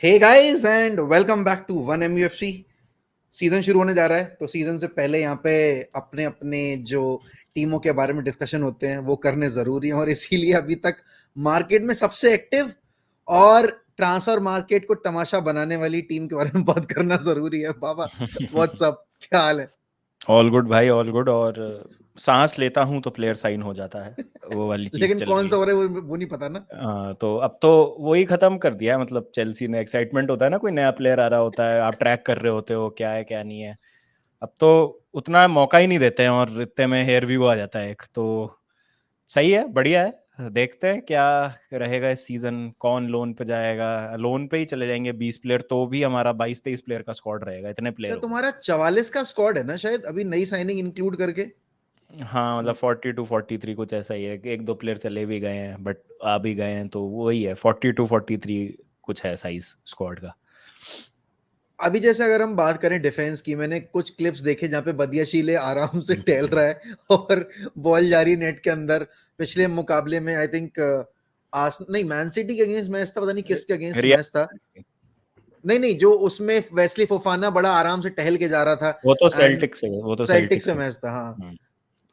Hey guys and welcome back to one MUFC। Season शुरू होने जा रहा है तो सीजन से पहले यहाँ पे अपने अपने जो टीमों के बारे में डिस्कशन होते हैं वो करने जरूरी हैं, और इसीलिए अभी तक मार्केट में सबसे एक्टिव और ट्रांसफर मार्केट को तमाशा बनाने वाली टीम के बारे में बात करना जरूरी है। बाबा व्हाट्सअप, क्या हाल है? ऑल गुड भाई, ऑल गुड। और सांस लेता हूँ तो प्लेयर साइन हो जाता है, वो वाली चीज लेकिन चल कौन रही सा है। हो रहा है वो नहीं पता ना। तो अब तो वही खत्म कर दिया है। मतलब चेल्सी ने, एक्साइटमेंट होता है ना, कोई नया प्लेयर आ रहा होता है, आप ट्रैक कर रहे होते हो क्या है क्या नहीं है। अब तो उतना मौका ही नहीं देते हैं और इतने में हेयर व्यू आ जाता है एक तो। सही है, बढ़िया है। देखते हैं क्या रहेगा इस सीजन, कौन लोन पे जाएगा। लोन पे ही चले जाएंगे 20 प्लेयर तो भी हमारा 22-23 प्लेयर का स्क्वाड रहेगा, इतने प्लेयर क्या होंगे। तुम्हारा 44 का स्क्वाड है ना, शायद अभी नई साइनिंग इंक्लूड करके? हाँ मतलब 42-43 कुछ ऐसा ही है कि एक दो प्लेयर चले भी गए हैं बट आ भी गए हैं, तो वही है 42-43 कुछ है साइज स्क्वाड का। अभी जैसे अगर हम बात करें डिफेंस की, मैंने कुछ क्लिप्स देखे जहां पे बदियाशीले आराम से टहल रहा है और बॉल जा रही नेट के अंदर। पिछले मुकाबले में आई थिंक आस नहीं, मैन सिटी के अगेंस्ट मैच था, पता नहीं किसके अगेंस्ट रिया, मैच था। नहीं नहीं, जो उसमें वेस्ली फोफाना बड़ा आराम से टहल के जा रहा वो तो था। एंड सेल्टिक से वो तो सेल्टिक सेल्टिक से से मैच था, हाँ। हम्म।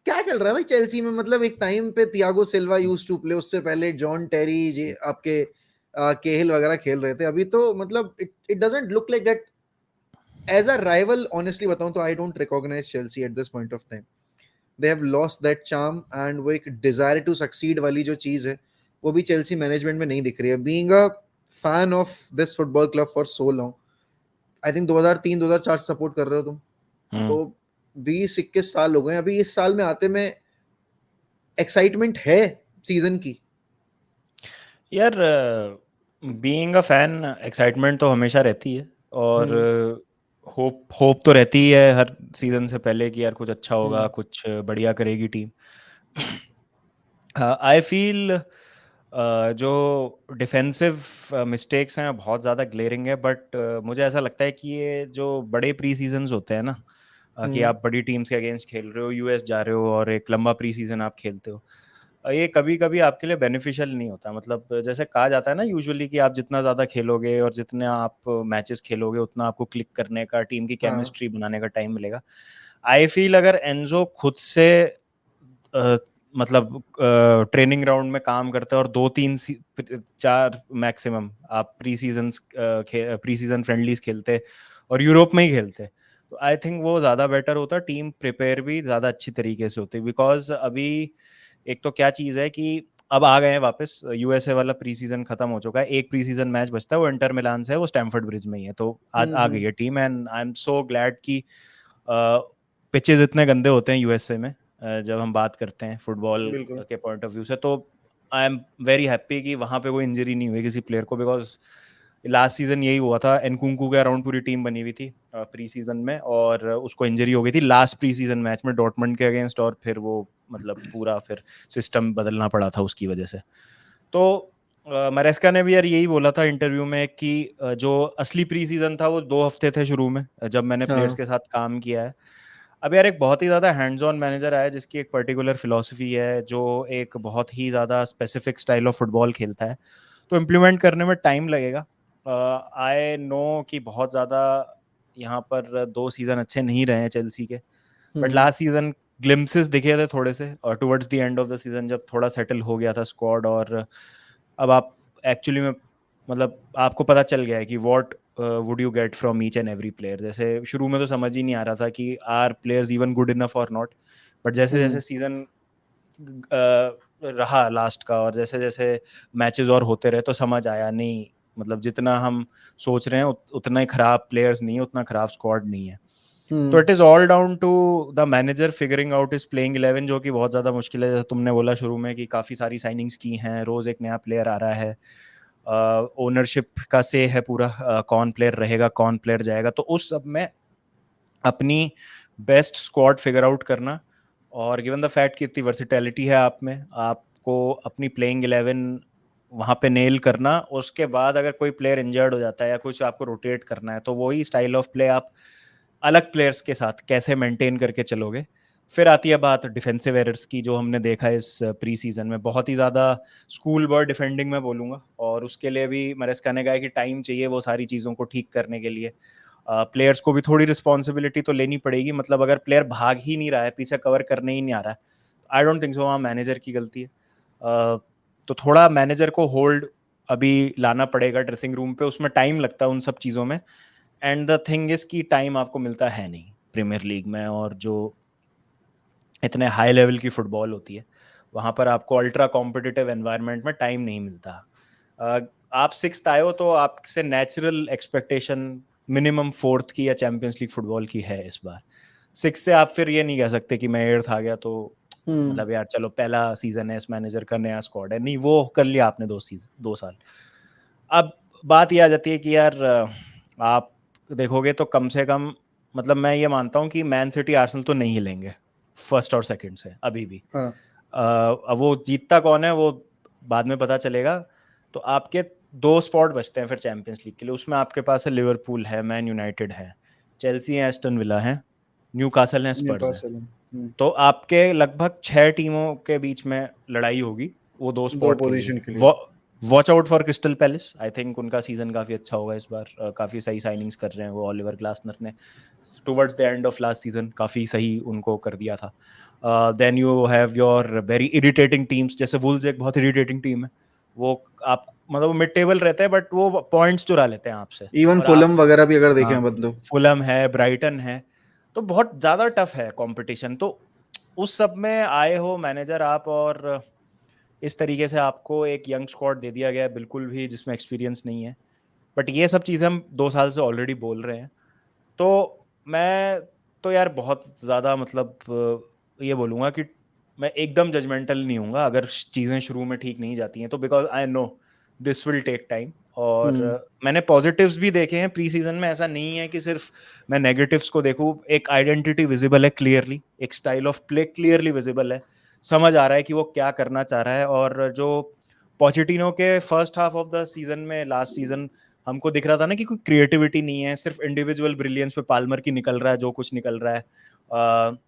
क्या चल रहा है भाई चेल्सी में? मतलब एक टाइम पे Thiago Silva used to play, उससे पहले जॉन टेरी जी आपके केहिल वगैरह खेल रहे थे। अभी तो मतलब it it doesn't look like that as a rival. Honestly बताऊं तो I don't recognize Chelsea at this point of time. They have lost that charm and वो एक डिजायर टू सक्सीड वाली जो चीज है वो भी चेल्सी मैनेजमेंट में नहीं दिख रही है। Being a fan of this football club for so long, I think 2003-2004 से सपोर्ट कर रहे हो तुम, हम्म। तो 20-21 साल हो गए। अभी इस साल में आते में एक्साइटमेंट है सीजन की? यार, बीइंग अ फैन एक्साइटमेंट तो हमेशा रहती है। और हम्म। होप होप तो रहती ही है हर सीजन से पहले कि यार कुछ अच्छा होगा, हम्म। कुछ बढ़िया करेगी टीम। आई फील जो डिफेंसिव मिस्टेक्स हैं बहुत ज़्यादा ग्लेरिंग है, बट मुझे ऐसा लगता है कि ये जो बड़े प्री सीजन्स होते हैं ना, कि हम्म। आप बड़ी टीम्स के अगेंस्ट खेल रहे हो, यूएस जा रहे हो और एक लंबा प्री सीजन आप खेलते हो, ये कभी कभी आपके लिए बेनिफिशियल नहीं होता। मतलब जैसे कहा जाता है ना यूजुअली कि आप जितना ज़्यादा खेलोगे और जितने आप मैचेस खेलोगे उतना आपको क्लिक करने का, टीम की हाँ। केमिस्ट्री बनाने का टाइम मिलेगा। आई फील अगर एनजो खुद से अ, मतलब ट्रेनिंग ग्राउंड में काम करते हैं और 2-3-4 मैक्सिमम आप प्री सीजन फ्रेंडलीज खेलते और यूरोप में ही खेलते, तो आई थिंक वो ज़्यादा बेटर होता। टीम प्रिपेयर भी ज़्यादा अच्छी तरीके से होती, बिकॉज अभी एक तो क्या चीज़ है कि अब आ गए हैं वापस, यूएसए वाला प्री सीजन खत्म हो चुका है, एक प्री सीजन मैच बचता है, वो इंटर मिलान से है, वो स्टैमफर्ड ब्रिज में ही है, तो आज आ गई हम्म। है team. And I am so glad कि पिचेस इतने गंदे होते हैं यूएसए में, जब हम बात करते हैं फुटबॉल बिल्कुल। के पॉइंट ऑफ व्यू से, तो आई एम वेरी हैप्पी कि वहां पे कोई इंजरी नहीं हुई किसी प्लेयर को। बिकॉज लास्ट सीजन यही हुआ था, एनकुंकू के अराउंड पूरी टीम बनी हुई थी प्री सीजन में, और उसको इंजरी हो गई थी लास्ट प्री सीजन मैच में डॉर्टमंड के अगेंस्ट, और फिर वो मतलब पूरा फिर सिस्टम बदलना पड़ा था उसकी वजह से। तो मरेस्का ने भी यार यही बोला था इंटरव्यू में कि जो असली प्री सीजन था वो 2 हफ्ते थे शुरू में, जब मैंने प्लेयर्स हाँ। के साथ काम किया है। अब यार एक बहुत ही ज़्यादा हैंड्स ऑन मैनेजर आया जिसकी एक पर्टिकुलर फिलॉसफी है, जो एक बहुत ही ज़्यादा स्पेसिफिक स्टाइल ऑफ फुटबॉल खेलता है, तो इम्प्लीमेंट करने में टाइम लगेगा। आई नो कि बहुत ज़्यादा यहाँ पर 2 सीज़न अच्छे नहीं रहे हैं चेल्सी के, but hmm. Last season glimpses दिखे थे थोड़े से, और towards the end of the season जब थोड़ा सेटल हो गया था स्क्वाड, और अब आप एक्चुअली में मतलब आपको पता चल गया है कि what would you get from each and every player. जैसे शुरू में तो समझ ही नहीं आ रहा था कि are players even good enough और नॉट, बट जैसे हम्म। जैसे सीजन रहा लास्ट का, और जैसे जैसे मैचेस और होते रहे, तो समझ आया नहीं, मतलब जितना हम सोच रहे हैं उतना ही खराब प्लेयर्स नहीं है, उतना खराब स्क्वाड नहीं है। तो hmm. It is all down to the manager figuring out is playing 11, जो कि बहुत ज़्यादा मुश्किल है। जैसे तुमने बोला शुरू में कि काफ़ी सारी साइनिंग्स की हैं, रोज़ एक नया प्लेयर आ रहा है, ओनरशिप का से है पूरा, कौन प्लेयर रहेगा कौन प्लेयर जाएगा, तो उस सब में अपनी बेस्ट स्क्वाड फिगर आउट करना, और गिवन द फैक्ट कि इतनी वर्सिटैलिटी है आप में, आपको अपनी प्लेइंग 11 वहाँ पे नेल करना, उसके बाद अगर कोई प्लेयर इंजर्ड हो जाता है या कुछ आपको रोटेट करना है, तो वही स्टाइल ऑफ प्ले आप अलग प्लेयर्स के साथ कैसे मेंटेन करके चलोगे, फिर आती है बात डिफेंसिव एरर्स की, जो हमने देखा है इस प्री सीजन में, बहुत ही ज़्यादा स्कूल बॉय डिफेंडिंग में बोलूँगा, और उसके लिए भी मरेस्का ने कहा है कि टाइम चाहिए वो सारी चीज़ों को ठीक करने के लिए। प्लेयर्स को भी थोड़ी रिस्पॉन्सिबिलिटी तो लेनी पड़ेगी, मतलब अगर प्लेयर भाग ही नहीं रहा है, पीछे कवर करने ही नहीं आ रहा है, आई डोंट थिंक सो वहाँ मैनेजर की गलती है। तो थोड़ा मैनेजर को होल्ड अभी लाना पड़ेगा ड्रेसिंग रूम पे, उसमें टाइम लगता है उन सब चीज़ों में। एंड द थिंग इज कि टाइम आपको मिलता है नहीं प्रीमियर लीग में, और जो इतने हाई लेवल की फुटबॉल होती है वहाँ पर आपको अल्ट्रा कॉम्पिटिटिव एनवायरनमेंट में टाइम नहीं मिलता। आप सिक्स्थ आए हो तो आपसे नेचुरल एक्सपेक्टेशन मिनिमम फोर्थ की या चैंपियंस लीग फुटबॉल की है इस बार। सिक्स से आप फिर ये नहीं कह सकते कि मैं एट्थ आ गया तो मतलब यार चलो पहला सीजन है, इस मैनेजर का नया स्क्वाड है, नहीं, वो कर लिया आपने 2 साल। अब बात ये आ जाती है कि यार आप देखोगे तो कम से कम, मतलब मैं ये मानता हूँ कि मैन सिटी आर्सेनल तो नहीं हिलेंगे फर्स्ट और सेकंड से अभी भी। हाँ। अब वो जीतता कौन है वो बाद में पता चलेगा। तो आपके 2 स्पॉट बचते हैं फिर चैंपियंस लीग के लिए, उसमें आपके पास है लिवरपूल है, मैन यूनाइटेड है, चेल्सी है, एस्टन विला है, न्यूकासल है, स्पर्स है। न्यूकासल है। तो आपके लगभग 6 टीमों के बीच में लड़ाई होगी वो 2 स्पॉट के लिए। पोजीशन के लिए। Watch out for crystal palace, I think उनका सीजन काफी अच्छा होगा इस बार। काफी सही साइनिंग्स कर रहे हैं वो, ऑलिवर ग्लासनर ने towards the end of last season काफी सही उनको कर दिया था। Then you have your very irritating teams, जैसे वुल्स एक बहुत इरिटेटिंग टीम है, वो आप मतलब वो मिड टेबल रहते हैं बट वो पॉइंट्स चुरा लेते हैं आपसे। इवन और आप, फुलम वगैरह भी अगर देखें हाँ, बंदो। फुलम है, ब्राइटन है, तो बहुत ज्यादा टफ है कंपटीशन। तो उस सब में आए हो मैनेजर आप, और इस तरीके से आपको एक यंग स्क्वाड दे दिया गया है बिल्कुल भी जिसमें एक्सपीरियंस नहीं है। बट ये सब चीज़ें हम 2 साल से ऑलरेडी बोल रहे हैं। तो मैं तो यार बहुत ज़्यादा मतलब ये बोलूँगा कि मैं एकदम जजमेंटल नहीं हूँगा अगर चीज़ें शुरू में ठीक नहीं जाती हैं तो, because I know this will take time. और मैंने पॉजिटिव्स भी देखे हैं प्री सीजन में, ऐसा नहीं है कि सिर्फ मैं नेगेटिव्स को देखूँ। एक आइडेंटिटी विजिबल है क्लियरली, एक style of play clearly visible है, समझ आ रहा है कि वो क्या करना चाह रहा है। और जो पोचेटिनो के first half of the season में लास्ट सीजन हमको दिख रहा था ना कि कोई क्रिएटिविटी नहीं है, सिर्फ इंडिविजुअल ब्रिलियंस पे पाल्मर की निकल रहा है जो कुछ निकल रहा है,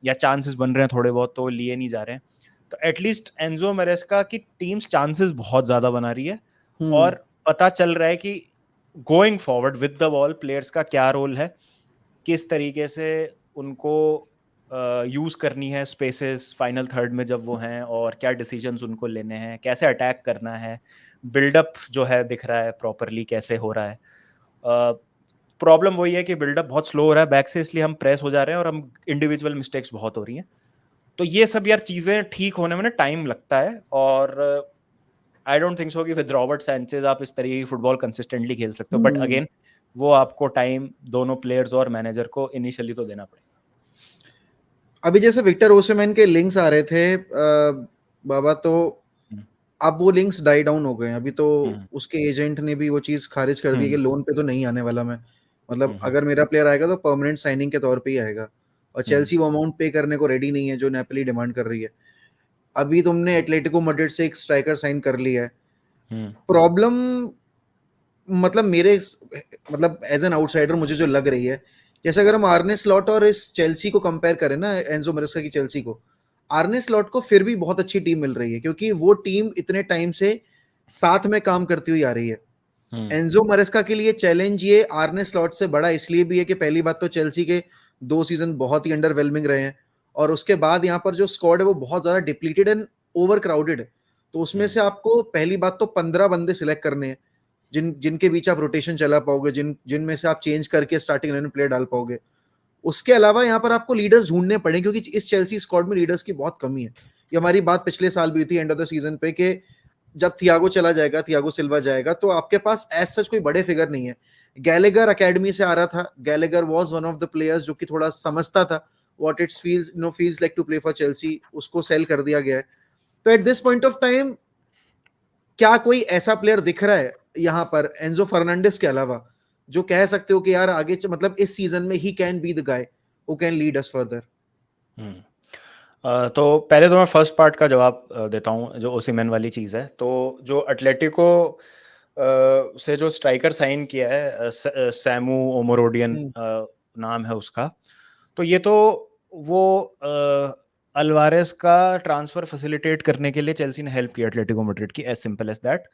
या चांसेस बन रहे हैं थोड़े बहुत तो लिए नहीं जा रहे हैं। तो एटलीस्ट एंजो मेरेस्का की टीम्स चांसेस बहुत ज्यादा बना रही है, और पता चल रहा है कि going forward with the ball players का क्या रोल है, किस तरीके से उनको यूज करनी है स्पेसेस फाइनल थर्ड में जब वो हैं, और क्या डिसीजंस उनको लेने हैं, कैसे अटैक करना है, बिल्डअप जो है दिख रहा है प्रॉपरली कैसे हो रहा है। प्रॉब्लम वही है कि बिल्डअप बहुत स्लो हो रहा है बैक से, इसलिए हम प्रेस हो जा रहे हैं और हम इंडिविजुअल मिस्टेक्स बहुत हो रही हैं। तो ये सब यार चीजें ठीक होने में ना टाइम लगता है, और आई डोंट थिंक सो कि विद रॉबर्ट सैंचेज आप इस तरीके की फुटबॉल कंसिस्टेंटली खेल सकते हो। बट अगेन वो आपको टाइम दोनों प्लेयर्स और मैनेजर को इनिशियली तो देना पड़ेगा। अभी जैसे विक्टर ओसिमेन के लिंक्स आ रहे थे बाबा, तो अब वो लिंक्स डाई डाउन हो गए हैं। अभी तो उसके एजेंट ने भी वो चीज खारिज कर दी कि लोन पे तो नहीं आने वाला मैं, मतलब अगर मेरा प्लेयर आएगा तो परमानेंट साइनिंग के तौर पे ही आएगा। और चेल्सी वो अमाउंट पे करने को रेडी नहीं है जो नेपोली डिमांड कर रही है। अभी तुमने एटलेटिको मैड्रिड से एक स्ट्राइकर साइन कर लिया है। प्रॉब्लम मतलब मेरे मतलब एज एन आउटसाइडर मुझे जो लग रही है, जैसे अगर हम आर्ने स्लॉट और इस चेल्सी को कंपेयर करें ना, एंजो मेरेस्का की चेल्सी को, आर्ने स्लॉट को फिर भी बहुत अच्छी टीम मिल रही है क्योंकि वो टीम इतने टाइम से साथ में काम करती हुई आ रही है। एंजो मरेस्का के लिए चैलेंज ये आर्ने स्लॉट से बड़ा इसलिए भी है कि पहली बात तो चेल्सी के 2 सीजन बहुत ही अंडरवेलमिंग रहे हैं, और उसके बाद यहाँ पर जो स्क्वाड है वो बहुत ज्यादा डिप्लीटेड एंड ओवर क्राउडेड है। तो उसमें से आपको पहली बात तो 15 बंदे सिलेक्ट करने हैं जिनके बीच आप रोटेशन चला पाओगे, जिनमें से आप चेंज करके स्टार्टिंग 11 प्लेयर डाल पाओगे। उसके अलावा यहाँ पर आपको लीडर्स ढूंढने पड़े क्योंकि इस चेल्सी स्क्वाड में लीडर्स की बहुत कमी है। ये हमारी बात पिछले साल भी हुई थी एंड ऑफ द सीजन पे कि जब थियागो चला जाएगा, थियागो सिल्वा जाएगा, तो आपके पास एज सच कोई बड़े फिगर नहीं है। गैलेगर अकेडमी से आ रहा था, Gallagher was one of the players जो कि थोड़ा समझता था what it's feels like to play for Chelsea, उसको सेल कर दिया गया है। तो at this point of time क्या कोई ऐसा प्लेयर दिख रहा है यहाँ पर एंजो फर्नांडिस के अलावा जो कह सकते हो कि यार आगे मतलब इस सीजन में he can be the guy who can lead us further? तो पहले तो मैं फर्स्ट पार्ट का जवाब देता हूँ जो ओसिमेन वाली चीज़ है। तो जो एटलेटिको से जो स्ट्राइकर साइन किया है सैमू ओमोरोडियन नाम है उसका, तो ये तो वो अल्वारेस का ट्रांसफर फैसिलिटेट करने के लिए चेल्सी ने हेल्प की एटलेटिको मैड्रिड की, एज सिंपल एज दैट।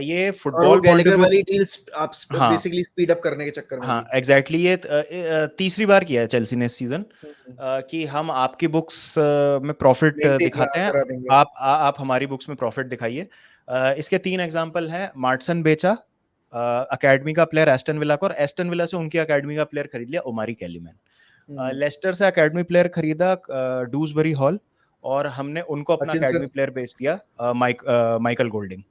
ये और वो football point of Gallagher view, वाली डील्स आप हाँ बेसिकली स्पीड अप करने के चक्कर में हाँ थी। एग्जैक्टली ये तीसरी बार किया है चेल्सी ने इस सीजन, हम्म, कि हम आपकी बुक्स में प्रॉफिट मेंटेन दिखाते हैं, करा देंगे। आप हमारी बुक्स में प्रॉफिट दिखाइए। इसके 3 एग्जांपल हैं। मार्टसन बेचा अकेडमी का प्लेयर एस्टन विला को, और एस्टन विला से उनकी अकेडमी का प्लेयर खरीद लिया ओमारी कैलीमैन। हम्म, लेस्टर से अकेडमी प्लेयर खरीदा डूसबरी हॉल, और हमने उनको अपना अकेडमी हचिंसन, प्लेयर बेच दिया माइकल गोल्डिंग।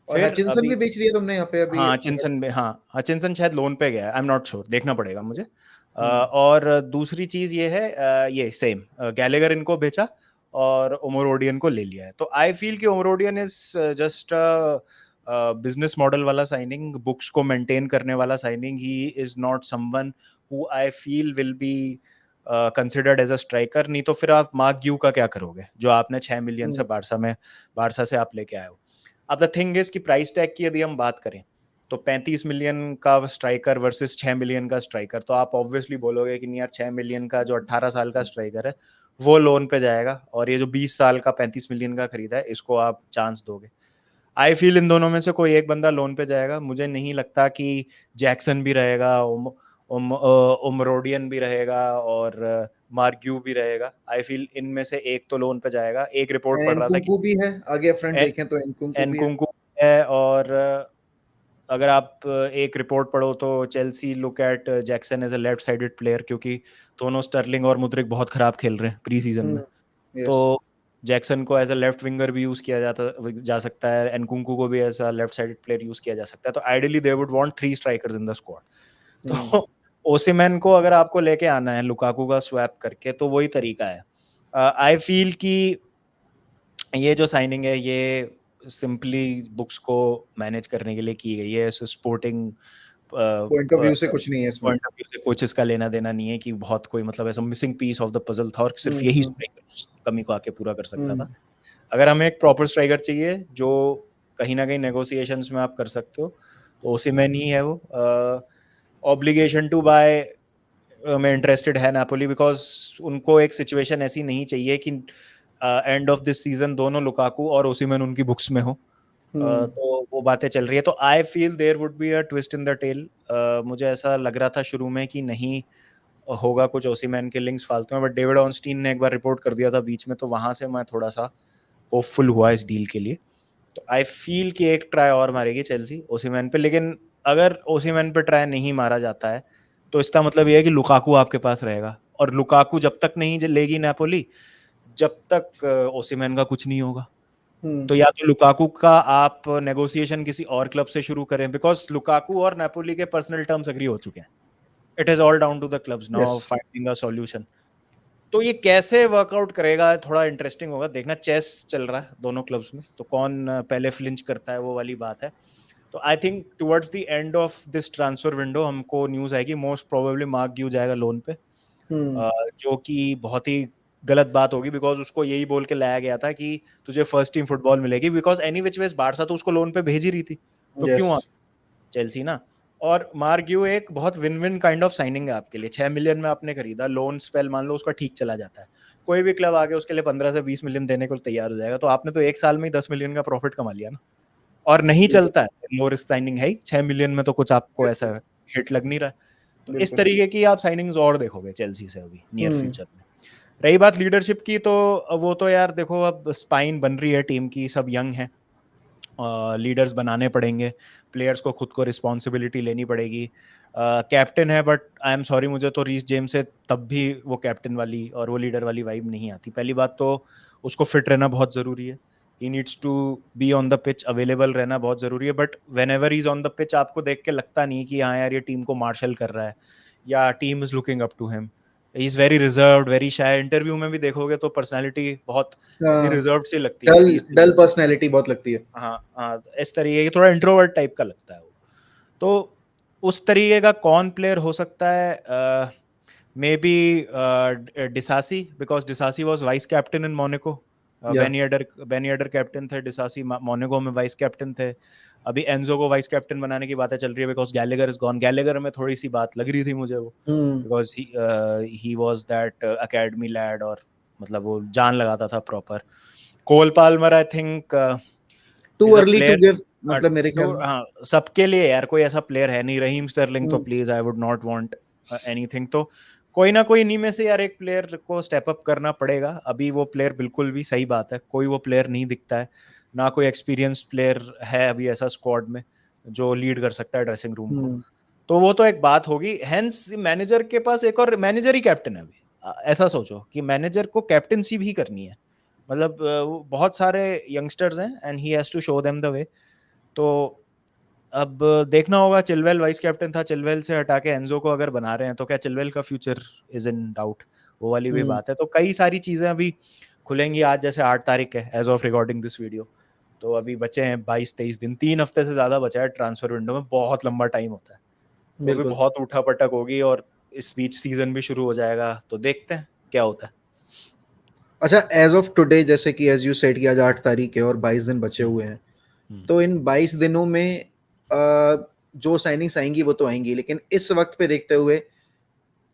और फिर हचिंसन भी अभी बेच दिया तुमने यहाँ पे अभी हाँ अगर। हचिंसन में, हाँ हचिंसन शायद लोन पे गया है, आई एम नॉट श्योर, देखना पड़ेगा मुझे। हम्म, और दूसरी चीज ये है, ये सेम गैलेगर इनको बेचा और ओमरोडियन को ले लिया है। तो आई फील कि Omorodion is just business model वाला साइनिंग, बुक्स को मेंटेन करने वाला signing. He is not someone who I feel will be considered as a striker. नहीं तो फिर आप मार्क ग्यू का क्या करोगे, जो आपने 6 मिलियन से हम्म, बारसा से आप लेके आए हो। अब द थिंग इज कि प्राइस टैग की यदि हम बात करें, तो 35 मिलियन का स्ट्राइकर वर्सेस 6 मिलियन का स्ट्राइकर, तो आप ऑब्वियसली बोलोगे कि नहीं यार, 6 मिलियन का जो 18 साल का स्ट्राइकर है वो लोन पे जाएगा, और ये जो 20 साल का 35 मिलियन का खरीदा है इसको आप चांस दोगे। आई फील इन दोनों में से कोई एक बंदा लोन पे जाएगा। मुझे नहीं लगता कि जैक्सन भी रहेगा, उमरोडियन भी रहेगा, और मार्ग्यू भी रहेगा। आई फील इनमें से एक तो लोन पे जाएगा। एक रिपोर्ट पढ़ रहा था कि एनकुंकू भी है आगे फ्रंट देखें तो एनकुंकू भी है। एनकुंकू है, और अगर आप एक रिपोर्ट पढ़ो तो Chelsea look at Jackson as a left sided player, क्योंकि दोनों स्टर्लिंग और मुद्रिक बहुत खराब खेल रहे हैं प्री सीजन में। तो यस। जैक्सन को एज अ लेफ्ट विंगर भी यूज किया जा सकता है, एनकुंकू को भी as a left sided player use किया जा सकता है। तो ideally they would want 3 strikers in the squad. Hmm, तो ओसिमेन को अगर आपको लेके आना है लुकाकू का स्वैप करके, तो वही तरीका है। आई फील कि ये जो साइनिंग है ये सिंपली बुक्स को मैनेज करने के लिए की गई है। स्पोर्टिंग पॉइंट ऑफ व्यू से कुछ नहीं है इसमें। पॉइंट ऑफ व्यू से कुछ इसका लेना देना नहीं है कि बहुत कोई मतलब ऐसा missing piece of the puzzle था और सिर्फ हम्म, यही हम्म, स्ट्राइकर उस कमी को आके पूरा कर सकता हम्म, था। अगर हमें एक प्रॉपर स्ट्राइकर चाहिए जो कहीं ना कहीं नेगोशिएशंस में आप कर सकते हो, तो ओसिमेन ही है वो। ऑब्लिगेशन टू बाय में इंटरेस्टेड है नापोली, बिकॉज उनको एक सिचुएशन ऐसी नहीं चाहिए कि एंड ऑफ दिस सीजन दोनों लुकाकू और ओसिमेन उनकी बुक्स में हो। हम्म, तो वो बातें चल रही है। तो I feel there would be a twist in the tail. मुझे ऐसा लग रहा था शुरू में कि नहीं होगा कुछ ओसिमेन के लिंक्स फालतू में, बट डेविड ऑनस्टीन ने एक बार रिपोर्ट कर दिया था बीच में, तो वहां से मैं थोड़ा सा होपफुल हुआ इस डील के लिए। तो आई फील कि एक ट्राई और मारेगी चेल्सी ओसिमेन पे। लेकिन अगर ओसिमेन पे ट्राई नहीं मारा जाता है, तो इसका मतलब ये है कि लुकाकू आपके पास रहेगा, और लुकाकू जब तक नहीं लेगी नेपोली, जब तक ओसिमेन का कुछ नहीं होगा। हम्म, तो या तो लुकाकू का आप नेगोशिएशन किसी और क्लब से शुरू करें, बिकॉज लुकाकू और नेपोली के पर्सनल टर्म्स एग्री हो चुके हैं। It is all down to the clubs yes. Now finding a solution. तो ये कैसे वर्कआउट करेगा थोड़ा इंटरेस्टिंग होगा देखना। चेस चल रहा है दोनों क्लब्स में, तो कौन पहले फ्लिंच करता है वो वाली बात है। तो I think towards the end of this transfer window हमको न्यूज आएगी, मोस्ट प्रोबेबली मार्क ड्यू जाएगा लोन पे। हम्म, जो कि बहुत ही गलत बात होगी, बिकॉज उसको यही बोल के लाया गया था कि तुझे फर्स्ट टीम फुटबॉल मिलेगी, because any which ways Barça तो उसको लोन पे भेज ही रही थी, तो यस। क्यों आ चेल्सी ना। और मार्ग्यू एक बहुत win win kind of signing है आपके लिए। 6 मिलियन में आपने खरीदा, लोन स्पेल मान लो उसका ठीक चला जाता है, कोई भी क्लब आके उसके लिए 15 से 20 मिलियन देने को तैयार हो जाएगा, तो आपने तो एक साल में ही 10 मिलियन का प्रॉफिट कमा लिया ना। और नहीं बिल्कुल, चलता है, लो रिस्क साइनिंग है ही, 6 मिलियन में तो कुछ आपको ऐसा बिल्कुल, हिट लग नहीं रहा है। तो इस बिल्कुल। तरीके की आप साइनिंग्स और देखोगे चेल्सी से अभी नियर हम्म, फ्यूचर में। रही बात लीडरशिप की, तो वो तो यार देखो, अब स्पाइन बन रही है टीम की, सब यंग है, लीडर्स बनाने पड़ेंगे, प्लेयर्स को खुद को रिस्पॉन्सिबिलिटी लेनी पड़ेगी। कैप्टन है, बट आई एम सॉरी, मुझे तो रीस जेम्स से तब भी वो कैप्टन वाली और वो लीडर वाली वाइब नहीं आती। पहली बात तो उसको फिट रहना बहुत ज़रूरी है, he needs to be on the pitch, available रहना बहुत ज़रूरी है। But whenever is on the pitch आपको देख के लगता नहीं कि हाँ यार ये टीम को मार्शल कर रहा है, या team is looking up to him. He is very reserved, very shy. Interview में भी देखोगे तो पर्सनैलिटी बहुत ऐसी हाँ, रिजर्व्ड सी लगती है, डल पीसफुल डल लगती है। पर्सनैलिटी बहुत लगती है। हाँ हाँ, इस तरीके की थोड़ा इंट्रोवर्ट टाइप का लगता है वो। तो उस तरीके का कौन प्लेयर हो सकता है? May be डिसासी, because डिसासी was vice captain in Monaco. या बेन येडर कैप्टन थे, डिसासी मोनाको में वाइस कैप्टन थे। अभी एंजो को वाइस कैप्टन बनाने की बातें चल रही है, because Gallagher is gone. Gallagher में थोड़ी सी बात लग रही थी मुझे वो, hmm, because he was that academy lad, और मतलब वो जान लगाता था proper. Cole Palmer I think too is a early to player, give, मतलब मेरे ख्याल में। हाँ सबके लिए यार कोई ऐसा प्लेयर है नहीं। रहीम स्टर्लिंग तो hmm, please I would not want anything. तो कोई ना कोई इन्हीं में से यार एक प्लेयर को स्टेप अप करना पड़ेगा। अभी वो प्लेयर बिल्कुल भी सही बात है, कोई वो प्लेयर नहीं दिखता है, ना कोई एक्सपीरियंस्ड प्लेयर है अभी ऐसा स्क्वाड में जो लीड कर सकता है ड्रेसिंग रूम को। हम्म, तो वो तो एक बात होगी। हेंस मैनेजर के पास एक और मैनेजर ही कैप्टन है अभी। ऐसा सोचो कि मैनेजर को कैप्टनसी भी करनी है। मतलब वो बहुत सारे यंगस्टर्स हैं and he has to show them the way. तो अब देखना होगा। चिलवेल वाइस कैप्टन था, चिलवेल से हटा के एंजो को अगर बना रहे हैं तो क्या चिलवेल का फ्यूचर इज इन डाउट, वो वाली भी हम्म। बात है। तो कई सारी चीजें अभी खुलेंगी। आज जैसे 8 तारीख है as of recording this video, तो अभी बचे हैं 22-23 दिन, 3 हफ्ते से ज्यादा बचा है ट्रांसफर विंडो में। बहुत लंबा टाइम होता है, तो अभी बिल्कुल। बहुत उठा पटक होगी और इस बीच सीजन भी शुरू हो जाएगा। तो देखते हैं क्या होता है। अच्छा, एज ऑफ टुडे, जैसे कि एज यू सेड कि आज 8 तारीख है और 22 दिन बचे हम्म, हुए हैं, हम्म। तो इन 22 दिनों में जो साइनिंग्स आएंगी वो तो आएंगी, लेकिन इस वक्त पे देखते हुए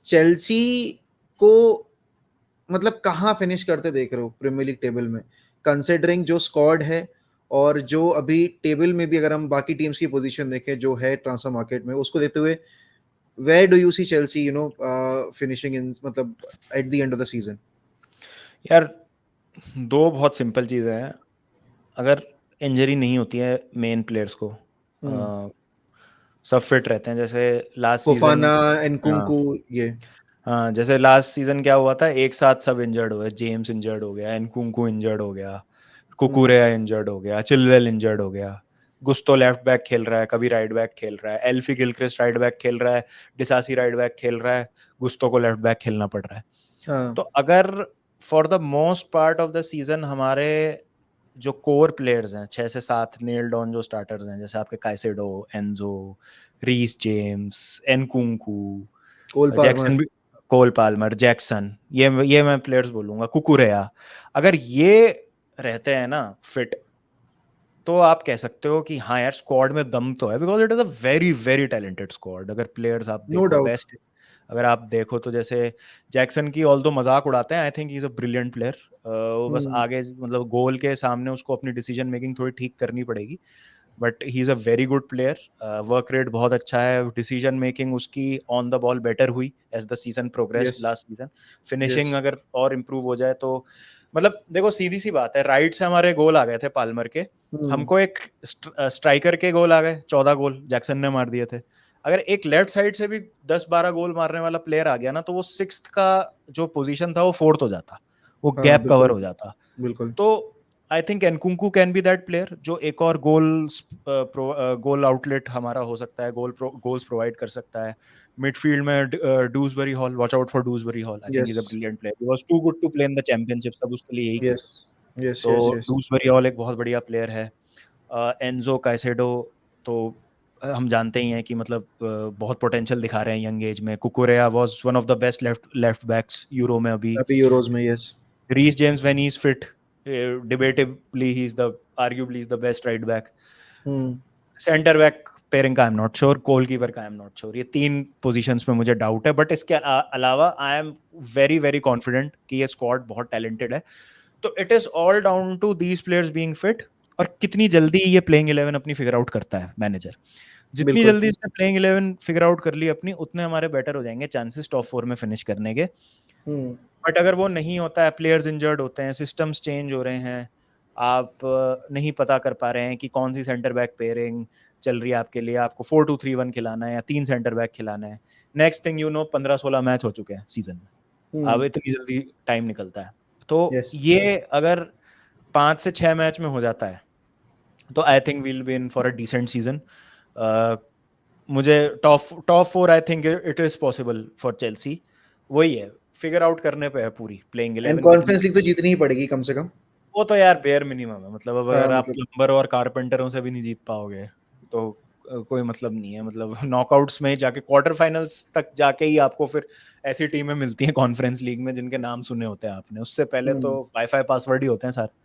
चेल्सी को मतलब कहाँ फिनिश करते देख रहे हो प्रीमियर लीग टेबल में, कंसिडरिंग जो स्क्वाड है और जो अभी टेबल में भी अगर हम बाकी टीम्स की पोजीशन देखें जो है ट्रांसफर मार्केट में, उसको देखते हुए where do you see Chelsea finishing in, मतलब at the end of the season? यार दो बहुत सिंपल चीजें हैं। अगर इंजरी नहीं होती है मेन प्लेयर्स को, हम्म। सब फिट रहते हैं, जैसे लास्ट सीजन। फोफाना, हाँ, एनकुंकू, ये। हाँ जैसे लास्ट सीजन क्या हुआ था, एक साथ सब इंजर्ड हुए। जेम्स इंजर्ड हो गया, एनकुंकू इंजर्ड हो गया, हम्म, कुकुरेया इंजर्ड हो गया, चिलवेल इंजर्ड हो गया, गुस्तो लेफ्ट बैक खेल रहा है, कभी राइट बैक खेल रहा है, एल्फी गिलक्रिस्ट राइट बैक खेल रहा है, डिसासी राइट बैक खेल रहा है, गुस्तो को लेफ्ट बैक खेलना पड़ रहा है। हाँ। तो अगर for the most part of the season हमारे जो कोर प्लेयर्स हैं 6 से 7 नेल्ड ऑन जो स्टार्टर्स हैं, जैसे आपके काइसेडो, एंजो, रीस जेम्स, एनकुंकू, कोल जैक्सन पाल्मर। भी, कोल पाल्मर, जैक्सन, ये मैं प्लेयर्स बोलूंगा, कुकुरेया, अगर ये रहते हैं ना फिट, तो आप कह सकते हो कि हाँ यार स्क्वाड में दम तो है। Because it is a very very talented squad. अगर प्लेयर्स आप नो देखो डाउट। बेस्ट, अगर आप देखो तो जैसे जैक्सन की ऑल दो मजाक उड़ाते हैं, I think he is a brilliant player. वो बस हम्म, आगे मतलब गोल के सामने उसको अपनी डिसीजन मेकिंग थोड़ी ठीक करनी पड़ेगी। But he is a very good player. Work rate बहुत अच्छा है, डिसीजन मेकिंग उसकी ऑन द बॉल बेटर हुई as the season progressed yes, last season. Finishing yes. अगर और इम्प्रूव हो जाए तो मतलब देखो सीधी सी बात है, राइट से हमारे गोल आ गए थे पाल्मर के, हम्म, हमको एक स्ट्राइकर के गोल आ गए, 14 गोल जैक्सन ने मार दिए थे। अगर एक लेफ्ट साइड से भी 10-12 गोल मारने वाला प्लेयर आ गया ना, तो वो सिक्स्थ का जो पोजीशन था वो फोर्थ हो जाता, वो हाँ, गैप कवर बिल्कुल, हो जाता। बिल्कुल। तो I think Nkunku can be that player जो एक और गोल आउटलेट हमारा हो सकता है, गोल्स प्रोवाइड कर सकता है। मिडफील्ड में Dewsbury Hall, watch out for Dewsbury Hall, I think yes, is a brilliant player, he was too good to play in the Championship, सब उसके लिए यही यस, कहते हैं। यस, तो यस, यस। डूसबरी हॉल एक बहुत बढ़िया प्लेयर है। एनजो काइसेडो तो हम जानते ही हैं कि मतलब बहुत पोटेंशियल दिखा रहे हैं यंग एज में। Cucurella was one of the best left left backs Euro में अभी। अभी यूरोज में, yes. Reece James when he is fit, debatably he is the arguably is the best right back. Hmm, centre back pairing का I am not sure, goalkeeper का I am not sure. ये 3 positions में मुझे doubt है, but इसके अलावा I am very very confident कि ये स्क्वाड बहुत टैलेंटेड है। तो it is all down to these players being fit, और कितनी जल्दी ये प्लेइंग 11 अपनी फिगर आउट करता है मैनेजर। जितनी बिल्कुल। जल्दी इसने प्लेइंग 11 फिगर आउट कर ली अपनी, उतने हमारे बेटर हो जाएंगे चांसेस टॉप 4 में फिनिश करने के। हम्म, बट अगर वो नहीं होता है, प्लेयर्स इंजर्ड होते हैं, सिस्टम्स चेंज हो रहे हैं, आप नहीं पता कर पा रहे हैं कि कौन सी सेंटर बैक पेयरिंग चल रही है आपके लिए, आपको 4-2-3-1 खिलाना है या 3 सेंटर बैक खिलाना है, next thing you know 15-16 match हो चुके हैं सीजन में। अब हम्म, इतनी जल्दी टाइम निकलता है। तो यस। ये अगर 5 से 6 मैच में हो जाता है, तो I think we'll be in for a decent season. मुझे top 4 I think it is possible for Chelsea. वही है, फिगर आउट करने पे है पूरी प्लेइंग एंड 11 कितनी। कॉन्फ्रेंस लीग तो जीतनी ही पड़ेगी कम से कम। वो तो यार बेयर मिनिमम है, मतलब अब हाँ, अगर आप मतलब। प्लम्बर और कारपेंटरों से भी नहीं जीत पाओगे तो कोई मतलब नहीं है। मतलब नॉकआउट्स में ही जाके, क्वार्टर फाइनल्स तक जाके ही आपको फिर ऐसी टीमें मिलती हैं कॉन्फ्रेंस लीग में जिनके नाम सुने होते हैं आपने, उससे पहले तो हम्म, वाईफाई पासवर्ड ही होते हैं सारे।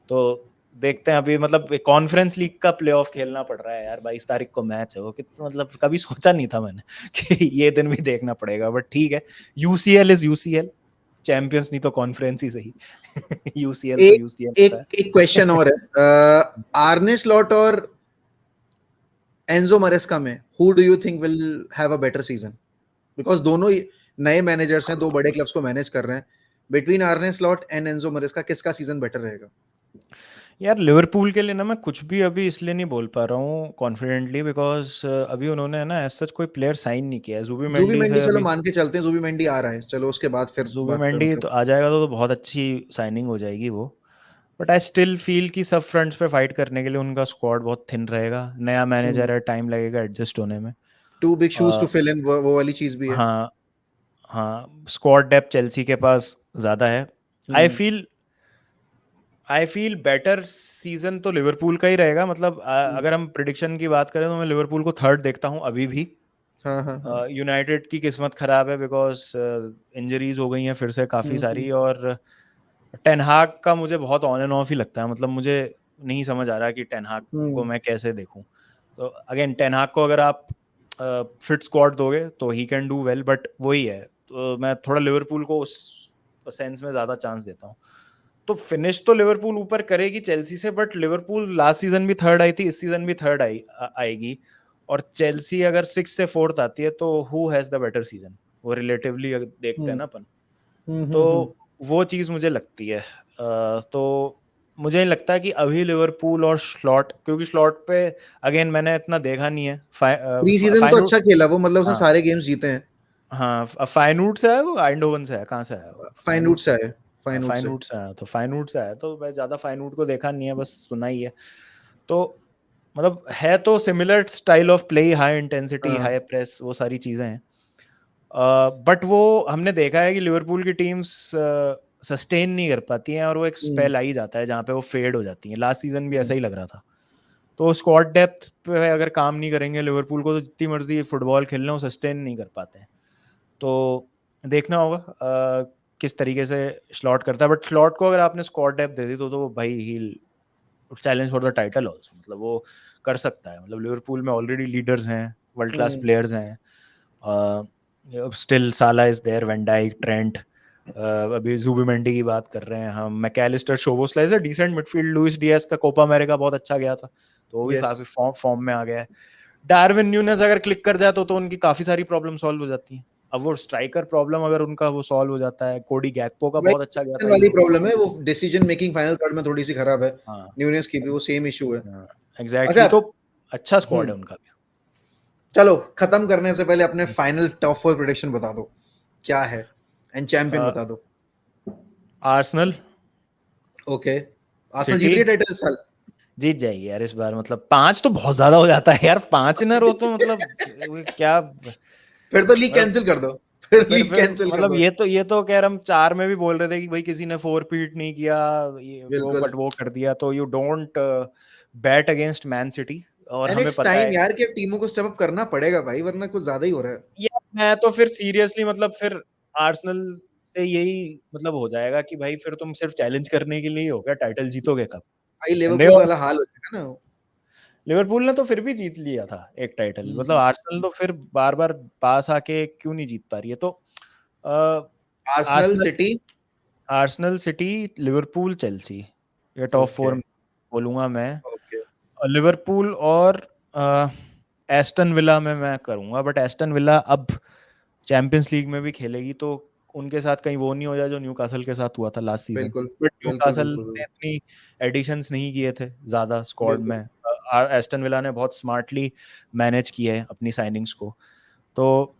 तो देखते हैं अभी, मतलब कॉन्फ्रेंस लीग का प्लेऑफ खेलना पड़ रहा है यार, 22 तारीख को मैच है वो, कितना मतलब कभी सोचा नहीं था मैंने कि ये दिन भी देखना पड़ेगा, बट ठीक है। यूसीएल इज यूसीएल, चैंपियंस नहीं तो कॉन्फ्रेंस ही सही। यूसीएल तो एक यूसीएल होता है। एक क्वेश्चन और है, आर्ने स्लॉट और एंजो मरेस्का में who do you think will have a better season? Because दोनों ही नए मैनेजर्स हैं, दो बड़े क्लब्स को मैनेज कर रहे हैं। बिटवीन आर्ने स्लॉट एंड एंजो मरेस्का किसका सीजन बेटर रहेगा? यार लिवरपूल के लिए ना मैं कुछ भी अभी इसलिए नहीं बोल पा रहा हूँ कॉन्फिडेंटली, बिकॉज अभी उन्होंने ना एज सच कोई प्लेयर साइन नहीं किया है। जुबीमेंडी जुबीमेंडी से चलो अभी, मान के चलते हैं, जुबीमेंडी आ रहा है, चलो उसके बाद फिर बात कर जुबीमेंडी मतलब। तो आ जाएगा तो बहुत अच्छी साइनिंग हो जाएगी वो। बट आई स्टिल फील कि सब फ्रंट्स पे फाइट करने के लिए उनका स्क्वाड बहुत थिन रहेगा। नया मैनेजर है, टाइम लगेगा एडजस्ट होने में। Too big shoes uh, to fill in, वो वाली चीज भी है। हाँ, हाँ, स्क्वाड डेप्थ चेल्सी के पास ज़्यादा है। I hmm. Feel I feel better season तो लिवरपूल का ही रहेगा। मतलब हम्म। अगर हम प्रिडिक्शन की बात करें तो मैं लिवरपूल को थर्ड देखता हूँ अभी भी। हाँ हाँ हाँ। यूनाइटेड की किस्मत खराब है बिकॉज इंजरीज हो गई हैं फिर से काफ़ी हम्म। सारी। और टेन हाग का मुझे बहुत ऑन एंड ऑफ ही लगता है। मतलब मुझे नहीं समझ आ रहा कि टेन हाग को हम्म। मैं कैसे देखूं। तो अगेन टेन हाग को अगर आप फिट स्क्वाड दोगे तो he can do well, but वही है। तो मैं थोड़ा लिवरपूल को उस सेंस में ज़्यादा चांस देता हूँ। तो फिनिश तो लिवरपूल ऊपर करेगी चेल्सी से, बट लिवरपूल लास्ट सीजन भी थर्ड आई थी, इस सीजन भी थर्ड आएगी। और चेल्सी अगर सिक्स से फोर्थ आती है तो who has the better season, वो रिलेटिवली देखते हैं हम्म। ना अपन। तो हम्म। वो चीज़ मुझे लगती है। तो मुझे नहीं लगता कि अभी लिवरपूल और स्लॉट, क्योंकि स्लॉट पे अगेन मैंने इतना देखा नहीं है। प्री सीजन तो फाइनूट, अच्छा खेला वो, मतलब उसने हाँ, सारे गेम्स जीते हैं। हाँ, फाइनूट से है वो, आइंडोवन से है, कहाँ से है वो? फाइनूट फाइनूट से से। आए, हाँ, फाइनूट से। फाइनूट से आया, तो फाइनूट से आया तो मैं ज़्यादा फाइनूट को देखा नहीं है, बस सुना ही है। तो मतलब है तो similar style of play, high intensity, हाँ। हाई प्रेस, वो सारी चीज़ें हैं। बट वो हमने देखा है कि लिवरपूल की टीम्स सस्टेन नहीं कर पाती हैं और वो एक हम्म। स्पेल आ ही जाता है जहाँ पे वो फेड हो जाती हैं। लास्ट सीजन भी ऐसा ही लग रहा था। तो स्क्वाड डेप्थ पे अगर काम नहीं करेंगे लिवरपूल को, तो जितनी मर्जी फुटबॉल खेलना वो सस्टेन नहीं कर पाते हैं। तो देखना होगा किस तरीके से स्लॉट करता है। बट स्लॉट को अगर आपने स्क्वाड डेप्थ दे दी तो भाई ही challenge for the title also, मतलब वो कर सकता है। मतलब लिवरपूल में ऑलरेडी लीडर्स हैं, वर्ल्ड क्लास हम्म। प्लेयर्स हैं। Still Salah is there, van Dijk, Trent, अभी जुबिमेंडी की बात कर रहे हैं हम, Mac Allister, Szoboszlai is a decent midfield. Luis Diaz का कोपा अमेरिका बहुत अच्छा गया था, तो वो भी यस। काफी फॉर्म में आ गया है। डार्विन न्यूनेस अगर क्लिक कर जाए तो उनकी काफी सारी प्रॉब्लम सॉल्व हो जाती हैं। अब वो स्ट्राइकर प्रॉब्लम अगर उनका वो सॉल्व हो जाता है, कोडी गैक्पो का वही बहुत अच्छा गया था वाली यूरो। प्रॉब्लम है, वो डिसीजन मेकिंग फाइनल थर्ड में थोड़ी सी खराब है। हाँ, न्यूनेस की भी वो सेम इशू है। एग्जैक्टली अच्छा। तो अच्छा स्क्वाड हम्म। है उनका भी। चलो खत्म करने से पहले अपने फाइनल टॉप फोर प्रेडिक्शन बता दो क्या है, एंड चैंपियन बता दो। Arsenal, okay. आर्सेनल जीत सिटी रही है टाइटल इस साल? जीत जाएगी यार इस बार। मतलब 5 तो बहुत ज्यादा हो जाता है यार, 5 न रो तो मतलब क्या फिर तो लीग मतलब। कैंसिल कर दो, फिर लीग फिर कैंसिल कर मतलब दो। ये तो कह हम 4 में भी बोल रहे थे कि भाई किसी ने 4 पीट नहीं किया, ये वो, बिल्कुल। बट वो कर दिया। तो you don't bat against man city, और एंड हमें इट्स पता टाइम है। यार कि अब टीमों को स्टेप अप करना पड़ेगा भाई, वरना कुछ ज्यादा ही हो रहा है। यार मैं तो फिर सीरियसली, मतलब फिर आर्सेनल से यही मतलब हो जाएगा कि भाई फिर तुम सिर्फ चैलेंज करने के लिए ही हो गया, टाइटल जीतोगे कब? भाई एंड दे, लिवरपूल वाला हाल हो जाएगा ना। लिवरपूल ने तो फिर भी जीत लिया था एक टाइटल। मतलब हम्म। आर्सेनल तो फिर बार बार पास आके क्यों नहीं जीत पा रही है? तो Arsenal, Arsenal, city. Arsenal, city, Liverpool, Chelsea, ये टॉप ओके। 4 बोलूंगा मैं। ओके। लिवरपूल और एस्टन विला में मैं करूंगा, बट एस्टन विला अब चैंपियंस लीग में भी खेलेगी तो उनके साथ कहीं वो नहीं हो जाए जो न्यूकासल के साथ हुआ था लास्ट सीजन। बिल्कुल बट बिल्कुल न्यूकासल बिल्कुल ने बिल्कुल। इतनी एडिशंस नहीं किए थे ज़्यादा स्क्वाड में। बिल्कुल। एस्टन विला ने बहुत स्मार्टली मैनेज किया है अपनी साइनिंग्स को। तो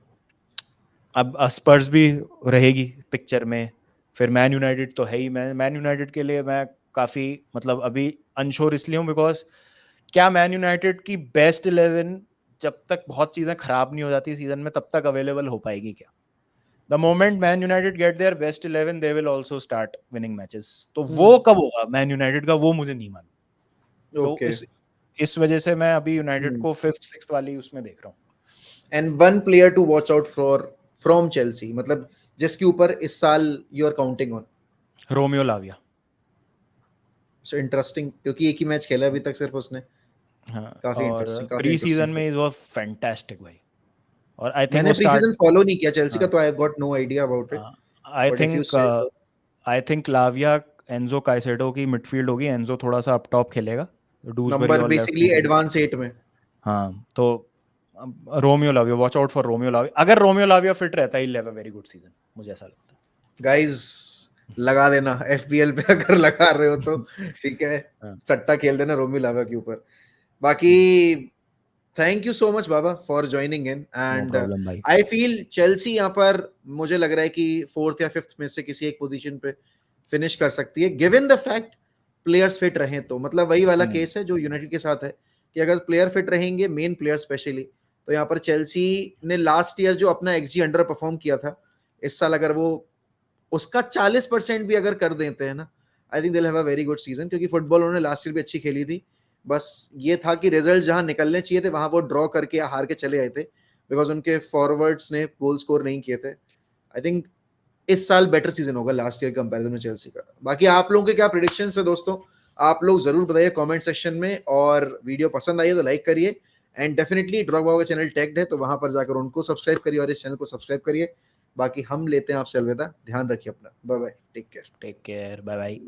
अब स्पर्स भी रहेगी पिक्चर में। फिर मैन यूनाइटेड तो है ही। मैन यूनाइटेड के लिए मैं काफ़ी मतलब अभी अनश्योर इसलिए हूँ बिकॉज क्या मैन यूनाइटेड की बेस्ट 11 जब तक बहुत चीज़ें खराब नहीं हो जाती सीजन में तब तक अवेलेबल हो पाएगी क्या? The moment Man United get their best 11 they will also start winning matches. तो वो कब होगा मैन यूनाइटेड का, वो मुझे नहीं मालूम। तो ओके। इस वजह से मैं अभी यूनाइटेड को फिफ्थ सिक्स्थ वाली उसमें देख रहा हूँ। And one player to watch out for from Chelsea, मतलब जिसके ऊपर इस साल you are counting on. Romeo Lavia. So interesting, क्योंकि एक ही मैच खेला अभी तक सिर्फ उसने। हाँ, काफी और इंटरेस्टिंग, काफी प्री सीजन इंटरेस्टिंग। में इज वाज फैंटास्टिक भाई। और आई थिंक मैंने वो प्री स्टार्ट, सीजन फॉलो नहीं किया चेल्सी का, हाँ, तो I got no idea about it. I But if you think say so, I think Lavia Enzo Caicedo की मिडफील्ड होगी, एंजो थोड़ा सा अप टॉप खेलेगा, डूसबरी number और लेफ्ट basically में खेलेगा। advance 8 में. हाँ तो Romeo Lavia, watch out for Romeo Lavia, अगर रोमियो लाविया फिट रहता है he have a very good season, मुझे ऐसा लगता Guys, लगा देना FPL पे अगर लगा रहे हो तो ठीक है, है। सट्टा खेल देना रोमी लावा के ऊपर. बाकी थैंक यू सो मच बाबा for joining in. No and problem भाई। आई फील चेल्सी यहाँ पर मुझे लग रहा है कि फोर्थ या फिफ्थ में से किसी एक पोजीशन पे फिनिश कर सकती है given the fact players fit रहें तो. मतलब वही वाला केस है जो यूनाइटेड के साथ है कि अगर प्लेयर फिट रहेंगे, मेन प्लेयर स्पेशली, तो यहाँ पर चेल्सी ने लास्ट ईयर जो अपना एक्सजी अंडर परफॉर्म किया था, इस साल अगर वो उसका 40% भी अगर कर देते हैं ना, I think they have a very good season. क्योंकि फुटबॉल उन्होंने लास्ट ईयर भी अच्छी खेली थी, बस ये था कि रिजल्ट जहां निकलने चाहिए थे वहां वो ड्रॉ करके हार के चले आए थे बिकॉज उनके फॉरवर्ड्स ने गोल स्कोर नहीं किए थे. आई थिंक इस साल बेटर सीजन होगा लास्ट ईयर कंपैरिजन में चेल्सी का. बाकी आप लोगों के क्या प्रेडिक्शंस है दोस्तों, आप लोग जरूर बताइए कमेंट सेक्शन में. और वीडियो पसंद आई है तो लाइक करिए, एंड डेफिनेटली ड्रॉगबा का चैनल टैग्ड है तो वहां पर जाकर उनको सब्सक्राइब करिए और इस चैनल को सब्सक्राइब करिए. बाकी हम लेते हैं आपसे अलविदा. ध्यान रखिए अपना. Bye bye. Take care. Take care, bye bye.